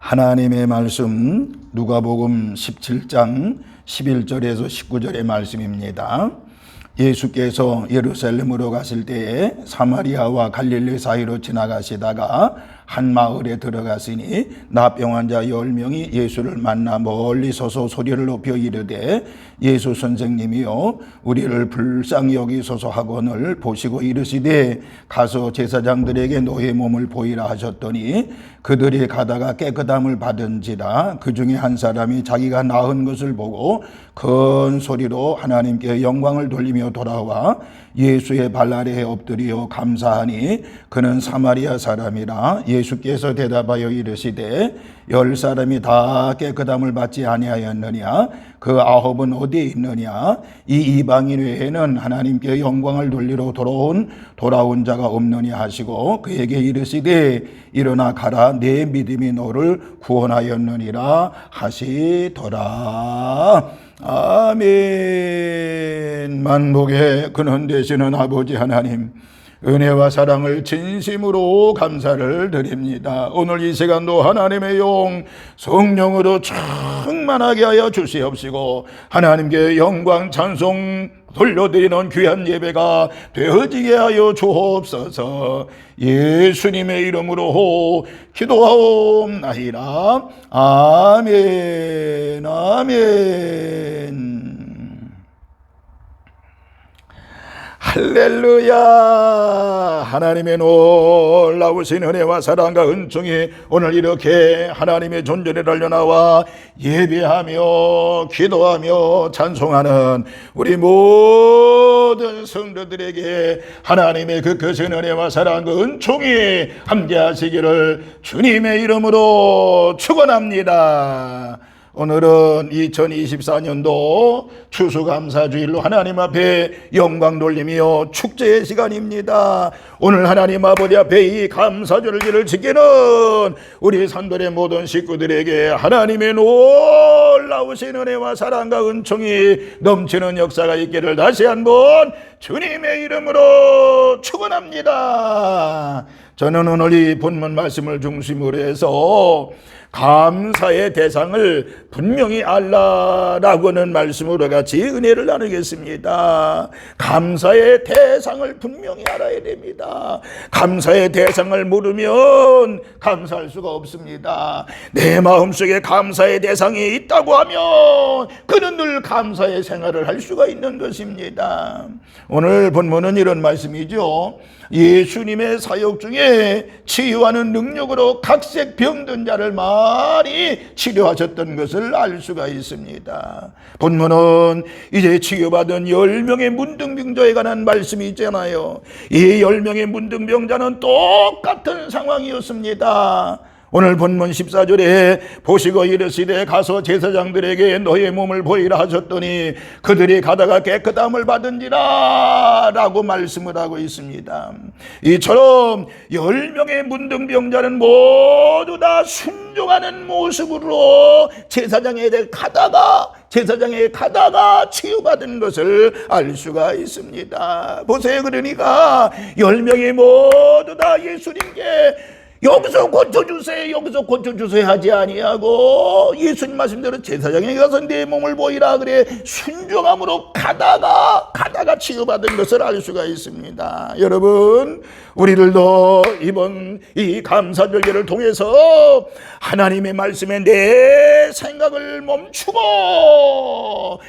하나님의 말씀 누가복음 17장 11절에서 19절의 말씀입니다. 예수께서 예루살렘으로 가실 때에 사마리아와 갈릴리 사이로 지나가시다가 한 마을에 들어갔으니 나병 환자 10명이 예수를 만나 멀리 서서 소리를 높여 이르되 예수 선생님이여 우리를 불쌍히 여기소서 하거늘 보시고 이르시되 가서 제사장들에게 너의 몸을 보이라 하셨더니 그들이 가다가 깨끗함을 받은지라. 그 중에 한 사람이 자기가 나은 것을 보고 큰 소리로 하나님께 영광을 돌리며 돌아와 예수의 발 아래에 엎드려 감사하니 그는 사마리아 사람이라. 예수께서 대답하여 이르시되 10사람이 다 깨끗함을 받지 아니하였느냐? 그 9은 어디에 있느냐? 이 이방인 외에는 하나님께 영광을 돌리러 돌아온 자가 없느냐 하시고 그에게 이르시되 일어나 가라 내 믿음이 너를 구원하였느니라 하시더라. 아멘. 만복의 근원 되시는 아버지 하나님, 은혜와 사랑을 진심으로 감사를 드립니다. 오늘 이 시간도 하나님의 영 성령으로 충만하게 하여 주시옵시고 하나님께 영광 찬송 돌려드리는 귀한 예배가 되어지게 하여 주옵소서. 예수님의 이름으로 기도하옵나이다. 아멘. 아멘. 할렐루야. 하나님의 놀라우신 은혜와 사랑과 은총이 오늘 이렇게 하나님의 존재를 달려나와 예배하며 기도하며 찬송하는 우리 모든 성도들에게 하나님의 그 크신 은혜와 사랑과 은총이 함께 하시기를 주님의 이름으로 축원합니다. 오늘은 2024년도 추수감사주일로 하나님 앞에 영광 돌리며 축제의 시간입니다. 오늘 하나님 아버지 앞에 이 감사절기를 지키는 우리 산돌의 모든 식구들에게 하나님의 놀라우신 은혜와 사랑과 은총이 넘치는 역사가 있기를 다시 한번 주님의 이름으로 축원합니다. 저는 오늘 이 본문 말씀을 중심으로 해서 감사의 대상을 분명히 알라라고 하는 말씀으로 같이 은혜를 나누겠습니다. 감사의 대상을 분명히 알아야 됩니다. 감사의 대상을 모르면 감사할 수가 없습니다. 내 마음속에 감사의 대상이 있다고 하면 그는 늘 감사의 생활을 할 수가 있는 것입니다. 오늘 본문은 이런 말씀이죠. 예수님의 사역 중에 치유하는 능력으로 각색 병든 자를 많이 치료하셨던 것을 알 수가 있습니다. 본문은 이제 치유받은 10명의 문둥병자에 관한 말씀이 있잖아요. 이 10명의 문둥병자는 똑같은 상황이었습니다. 오늘 본문 14절에 보시고 이르시되 가서 제사장들에게 너의 몸을 보이라 하셨더니 그들이 가다가 깨끗함을 받은지라 라고 말씀을 하고 있습니다. 이처럼 10명의 문둥병자는 모두 다 순종하는 모습으로 제사장에 가다가 치유받은 것을 알 수가 있습니다. 보세요. 그러니까 10명이 모두 다 예수님께 여기서 고쳐주세요 하지 아니하고 예수님 말씀대로 제사장에게 가서 내 몸을 보이라 그래 순종함으로 가다가 치유받은 것을 알 수가 있습니다. 여러분, 우리들도 이번 이 감사절기를 통해서 하나님의 말씀에 내 생각을 멈추고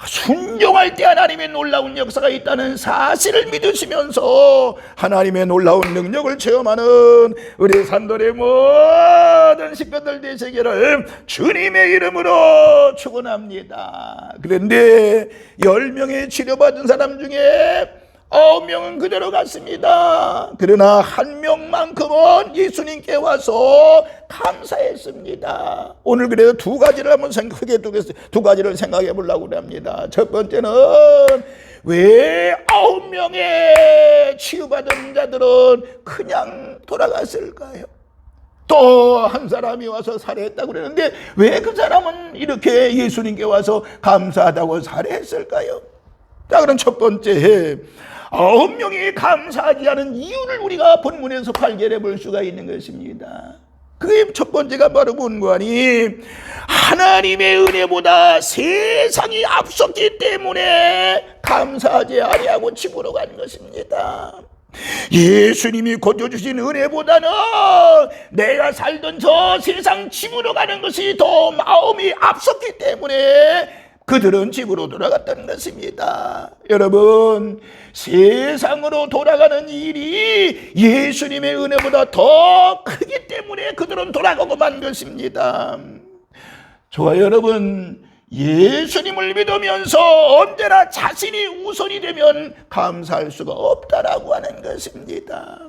순종할 때 하나님의 놀라운 역사가 있다는 사실을 믿으시면서 하나님의 놀라운 능력을 체험하는 우리 산돌의 모든 식구들 되시기를 주님의 이름으로 축원합니다. 그런데 10명의 치료받은 사람 중에 9명은 그대로 갔습니다. 그러나 한 명만큼은 예수님께 와서 감사했습니다. 오늘 그래도 두 가지를 한번 두 가지를 생각해 보려고 합니다. 첫 번째는 왜 9명의 치유받은 자들은 그냥 돌아갔을까요? 또 한 사람이 와서 살해했다고 그러는데 왜 그 사람은 이렇게 예수님께 와서 감사하다고 살해했을까요? 자, 그럼 첫 번째 9명이 감사하지 않은 이유를 우리가 본문에서 발견해 볼 수가 있는 것입니다. 그게 첫 번째가 바로 뭔가니 하나님의 은혜보다 세상이 앞섰기 때문에 감사하지 아니하고 집으로 간 것입니다. 예수님이 거둬주신 은혜보다는 내가 살던 저 세상 집으로 가는 것이 더 마음이 앞섰기 때문에 그들은 집으로 돌아갔다는 것입니다. 여러분, 세상으로 돌아가는 일이 예수님의 은혜보다 더 크기 때문에 그들은 돌아가고 만 것입니다. 저와 여러분, 예수님을 믿으면서 언제나 자신이 우선이 되면 감사할 수가 없다라고 하는 것입니다.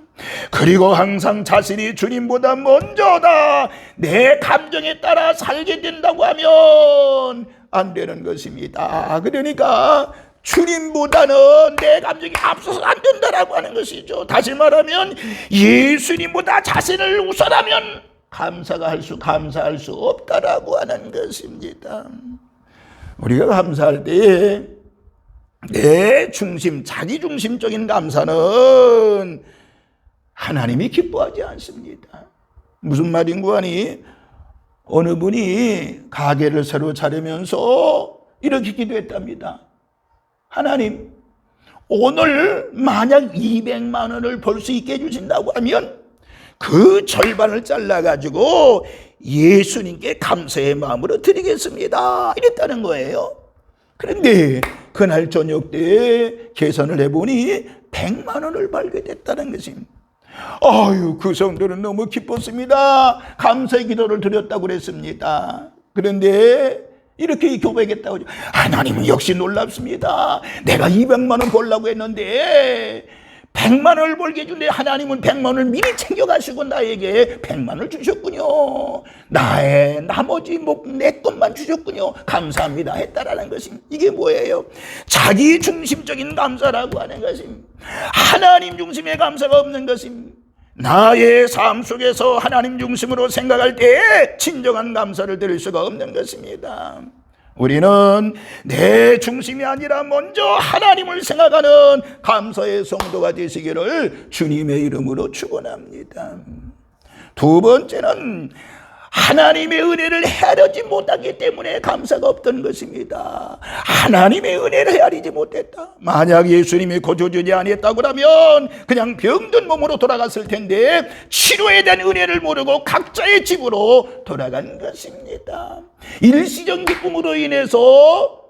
그리고 항상 자신이 주님보다 먼저다, 내 감정에 따라 살게 된다고 하면 안 되는 것입니다. 그러니까 주님보다는 내 감정이 앞서서 안 된다라고 하는 것이죠. 다시 말하면 예수님보다 자신을 우선하면 감사할 수 없다라고 하는 것입니다. 우리가 감사할 때에 내 중심, 자기 중심적인 감사는 하나님이 기뻐하지 않습니다. 무슨 말인고 하니 어느 분이 가게를 새로 차리면서 이렇게 기도했답니다. 하나님, 오늘 만약 200만 원을 벌 수 있게 해주신다고 하면 그 절반을 잘라가지고 예수님께 감사의 마음으로 드리겠습니다. 이랬다는 거예요. 그런데 그날 저녁 때 계산을 해보니 100만 원을 벌게 됐다는 것입니다. 아유, 그 성도는 너무 기뻤습니다. 감사의 기도를 드렸다고 그랬습니다. 그런데 이렇게 고백했다고, 하나님은 역시 놀랍습니다. 내가 200만 원 벌려고 했는데 100만 원을 벌게 해준데 하나님은 100만 원을 미리 챙겨가시고 나에게 100만 원을 주셨군요. 나의 나머지 내 것만 주셨군요. 감사합니다 했다라는 것입니다. 이게 뭐예요? 자기 중심적인 감사라고 하는 것입니다. 하나님 중심의 감사가 없는 것입니다. 나의 삶 속에서 하나님 중심으로 생각할 때 진정한 감사를 드릴 수가 없는 것입니다. 우리는 내 중심이 아니라 먼저 하나님을 생각하는 감사의 성도가 되시기를 주님의 이름으로 축원합니다. 두 번째는 하나님의 은혜를 헤아리지 못하기 때문에 감사가 없던 것입니다. 하나님의 은혜를 헤아리지 못했다. 만약 예수님이 고쳐주지 아니했다고 하면 그냥 병든 몸으로 돌아갔을 텐데 치료에 대한 은혜를 모르고 각자의 집으로 돌아간 것입니다. 일시적 기쁨으로 인해서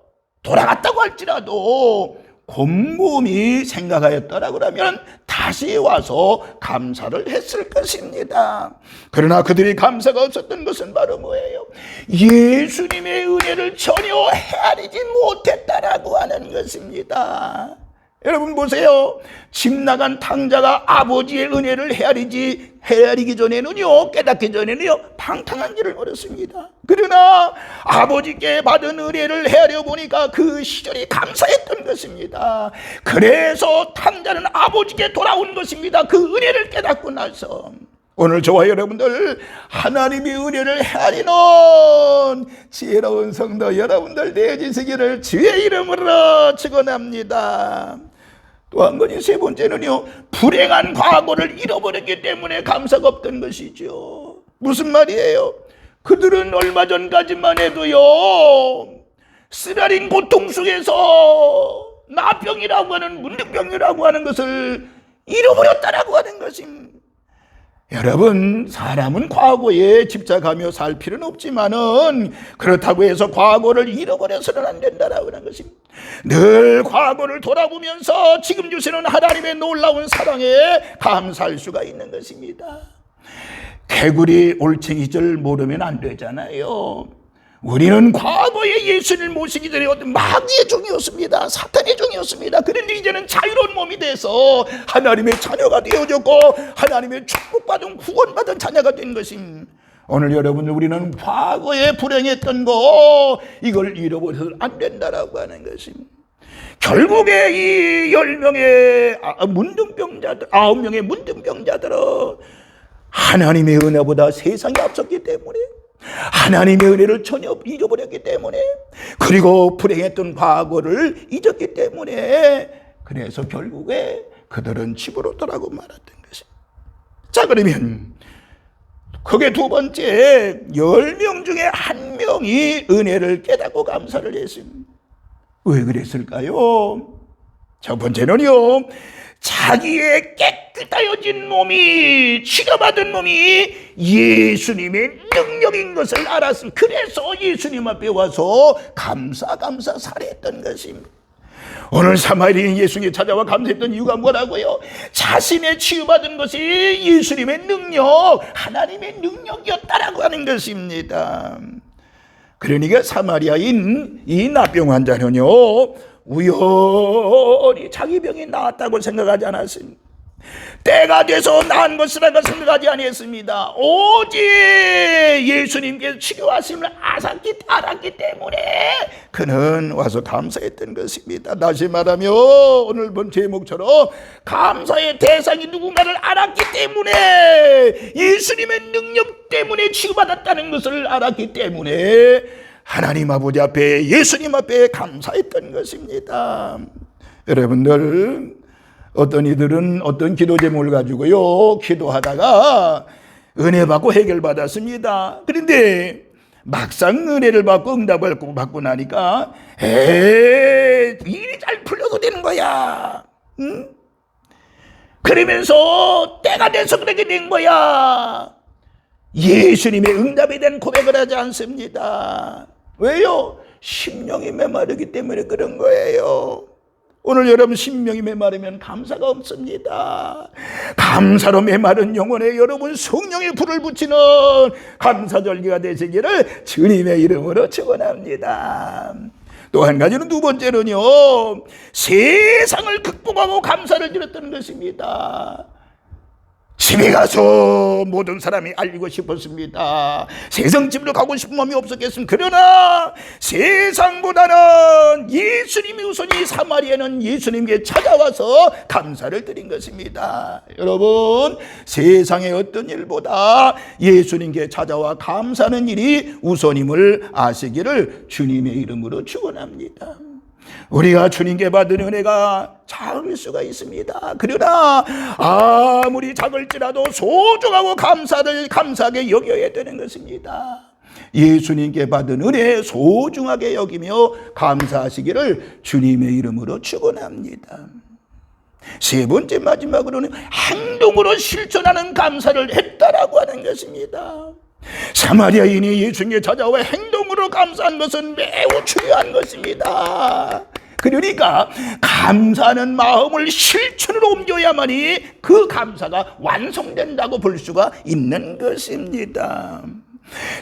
돌아갔다고 할지라도 곰곰이 생각하였다라고 하면 다시 와서 감사를 했을 것입니다. 그러나 그들이 감사가 없었던 것은 바로 뭐예요? 예수님의 은혜를 전혀 헤아리지 못했다라고 하는 것입니다. 여러분 보세요. 집 나간 탕자가 아버지의 은혜를 헤아리기 전에는요, 깨닫기 전에는요, 방탕한 길을 걸었습니다. 그러나 아버지께 받은 은혜를 헤아려 보니까 그 시절이 감사했던 것입니다. 그래서 탕자는 아버지께 돌아온 것입니다. 그 은혜를 깨닫고 나서. 오늘 저와 여러분들 하나님의 은혜를 헤아리는 지혜로운 성도 여러분들 되어지시기를 주의 이름으로 축원합니다. 또 한 가지 세 번째는요, 불행한 과거를 잃어버렸기 때문에 감사가 없던 것이죠. 무슨 말이에요? 그들은 얼마 전까지만 해도요, 쓰라린 고통 속에서 나병이라고 하는 문득병이라고 하는 것을 잃어버렸다라고 하는 것입니다. 여러분, 사람은 과거에 집착하며 살 필요는 없지만은 그렇다고 해서 과거를 잃어버려서는 안 된다라고 하는 것입니다. 늘 과거를 돌아보면서 지금 주시는 하나님의 놀라운 사랑에 감사할 수가 있는 것입니다. 개구리 올챙이줄 모르면 안 되잖아요. 우리는 과거에 예수를 모시기 전에 어떤 마귀의 종이었습니다. 사탄의 종이었습니다. 그런데 이제는 자유로운 몸이 돼서 하나님의 자녀가 되어졌고 하나님의 축복받은 구원받은 자녀가 된 것입니다. 오늘 여러분들, 우리는 과거에 불행했던 거 이걸 잃어버려서는 안 된다라고 하는 것입니다. 결국에 이 10명의 문둥병자들, 9명의 문둥병자들은 하나님의 은혜보다 세상이 앞섰기 때문에, 하나님의 은혜를 전혀 잊어버렸기 때문에, 그리고 불행했던 과거를 잊었기 때문에, 그래서 결국에 그들은 집으로 돌아가고 말았던 것입니다. 자, 그러면 그게 두 번째, 10명 중에 한 명이 은혜를 깨닫고 감사를 했습니다. 왜 그랬을까요? 첫 번째는요, 자기의 깨끗하여진 몸이, 치료받은 몸이 예수님의 능력인 것을 알았습니다. 그래서 예수님 앞에 와서 감사 살했던 것입니다. 오늘 사마리아인 예수님이 찾아와 감사했던 이유가 뭐라고요? 자신의 치유받은 것이 예수님의 능력, 하나님의 능력이었다라고 하는 것입니다. 그러니까 사마리아인 이 나병 환자는요, 우연히 자기 병이 나았다고 생각하지 않았습니다. 때가 돼서 나은 것이라고 생각하지 아니했습니다. 오직 예수님께서 치료하심을 알았기 때문에 그는 와서 감사했던 것입니다. 다시 말하면 오늘 본 제목처럼 감사의 대상이 누군가를 알았기 때문에, 예수님의 능력 때문에 치유받았다는 것을 알았기 때문에 하나님 아버지 앞에, 예수님 앞에 감사했던 것입니다. 여러분들, 어떤 이들은 어떤 기도 제목을 가지고요, 기도하다가 은혜 받고 해결받았습니다. 그런데 막상 은혜를 받고 응답을 받고 나니까 일이 잘 풀려도 되는 거야. 응? 그러면서 때가 돼서 그렇게 된 거야. 예수님의 응답에 대한 고백을 하지 않습니다. 왜요? 심령이 메마르기 때문에 그런 거예요. 오늘 여러분 심령이 메마르면 감사가 없습니다. 감사로 메마른 영혼에 여러분 성령의 불을 붙이는 감사절기가 되시기를 주님의 이름으로 축원합니다. 또 한 가지는, 두 번째는요, 세상을 극복하고 감사를 드렸던 것입니다. 집에 가서 모든 사람이 알리고 싶었습니다. 세상집으로 가고 싶은 마음이 없었겠습니다. 그러나 세상보다는 예수님이 우선이 사마리아는 예수님께 찾아와서 감사를 드린 것입니다. 여러분, 세상의 어떤 일보다 예수님께 찾아와 감사하는 일이 우선임을 아시기를 주님의 이름으로 축원합니다. 우리가 주님께 받은 은혜가 작을 수가 있습니다. 그러나 아무리 작을지라도 소중하고 감사하게 여겨야 되는 것입니다. 예수님께 받은 은혜 소중하게 여기며 감사하시기를 주님의 이름으로 축원합니다. 세 번째, 마지막으로는 행동으로 실천하는 감사를 했다라고 하는 것입니다. 사마리아인이 예수님께 찾아와 행동으로 감사한 것은 매우 중요한 것입니다. 그러니까 감사하는 마음을 실천으로 옮겨야만이 그 감사가 완성된다고 볼 수가 있는 것입니다.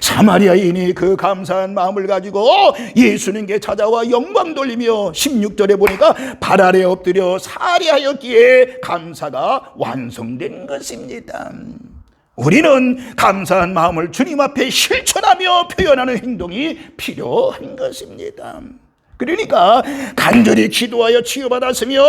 사마리아인이 그 감사한 마음을 가지고 예수님께 찾아와 영광 돌리며 16절에 보니까 발 아래 엎드려 살해하였기에 감사가 완성된 것입니다. 우리는 감사한 마음을 주님 앞에 실천하며 표현하는 행동이 필요한 것입니다. 그러니까 간절히 기도하여 치유받았으며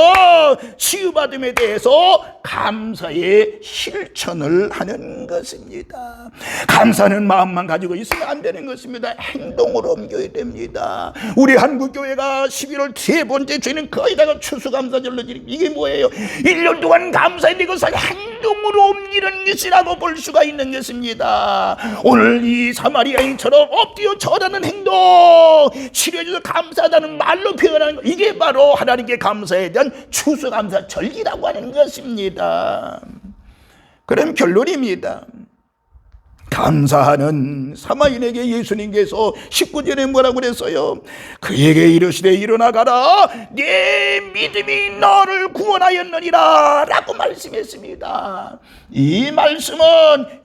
치유받음에 대해서 감사의 실천을 하는 것입니다. 감사하는 마음만 가지고 있으면 안 되는 것입니다. 행동으로 옮겨야 됩니다. 우리 한국교회가 11월 세 번째 주에는 거의 다가 추수감사절로 지금 이게 뭐예요? 1년 동안 감사해야 되고 행동으로 옮기는 것이라고 볼 수가 있는 것입니다. 오늘 이 사마리아인처럼 엎드려 절하는 행동, 치료해줘서 감사하다는 말로 표현하는 것, 이게 바로 하나님께 감사에 대한 추수감사 절기라고 하는 것입니다. 그럼 결론입니다. 감사하는 사마리아인에게 예수님께서 19절에 뭐라고 그랬어요? 그에게 이르시되 일어나 가라, 네 믿음이 너를 구원하였느니라 라고 말씀했습니다. 이 말씀은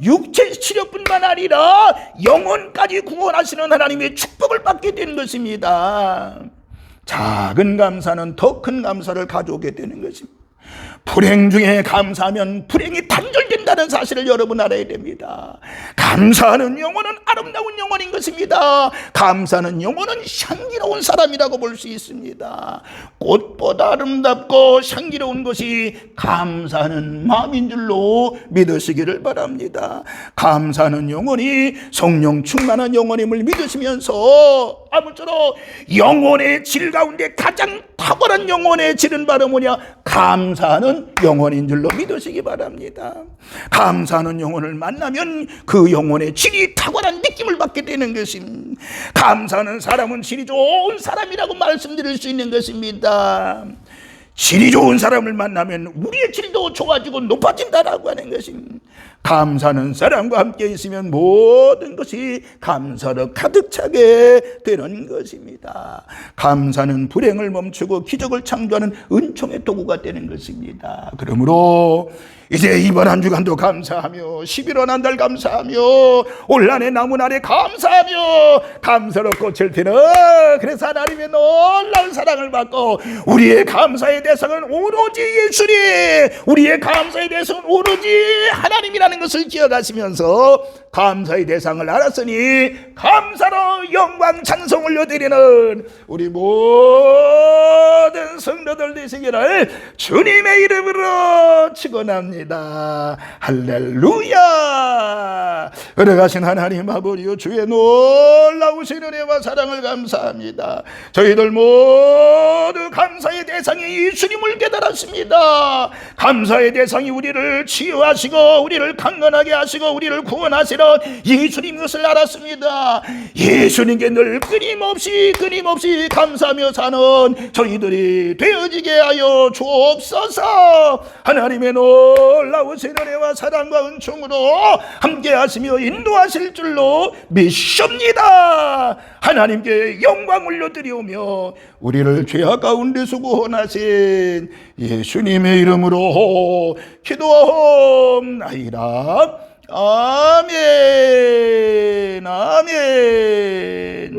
육체 치료뿐만 아니라 영혼까지 구원하시는 하나님의 축복을 받게 된 것입니다. 작은 감사는 더 큰 감사를 가져오게 되는 것입니다. 불행 중에 감사하면 불행이 단절된다는 사실을 여러분 알아야 됩니다. 감사하는 영혼은 아름다운 영혼인 것입니다. 감사하는 영혼은 향기로운 사람이라고 볼 수 있습니다. 꽃보다 아름답고 향기로운 것이 감사하는 마음인 줄로 믿으시기를 바랍니다. 감사하는 영혼이 성령 충만한 영혼임을 믿으시면서 아무쪼록 영혼의 질 가운데 가장 탁월한 영혼의 질은 바로 뭐냐? 감사 감사하는 영혼인 줄로 믿으시기 바랍니다. 감사하는 영혼을 만나면 그 영혼의 질이 탁월한 느낌을 받게 되는 것입니다. 감사하는 사람은 질이 좋은 사람이라고 말씀드릴 수 있는 것입니다. 질이 좋은 사람을 만나면 우리의 질도 좋아지고 높아진다라고 하는 것입니다. 감사하는 사람과 함께 있으면 모든 것이 감사로 가득 차게 되는 것입니다. 감사는 불행을 멈추고 기적을 창조하는 은총의 도구가 되는 것입니다. 그러므로 이제 이번 한 주간도 감사하며 11월 한 달 감사하며 올 한해 남은 한해 감사하며 감사로 꽃을 피는 그래서 하나님의 놀라운 사랑을 받고 우리의 감사의 대상은 오로지 예수님, 우리의 감사의 대상은 오로지 하나님이라는 것을 기억하시면서 감사의 대상을 알았으니 감사로 영광 찬송 올려드리는 우리 모든 성도들 되시기를 주님의 이름으로 축원합니다. 할렐루야. 걸어가신 하나님 아버지요, 주의 놀라우신 은혜와 사랑을 감사합니다. 저희들 모두 감사의 대상이 예수님을 깨달았습니다. 감사의 대상이 우리를 치유하시고 우리를 강건하게 하시고 우리를 구원하시는 예수님 것을 알았습니다. 예수님께 늘 끊임없이 감사하며 사는 저희들이 되어지게 하여 주옵소서. 하나님의 놀라우신 은혜와 사랑과 은총으로 함께 하시며 인도하실 줄로 믿습니다. 하나님께 영광 올려드리오며 우리를 죄악 가운데서 구원하신 예수님의 이름으로 기도하옵나이다. 아멘. 아멘.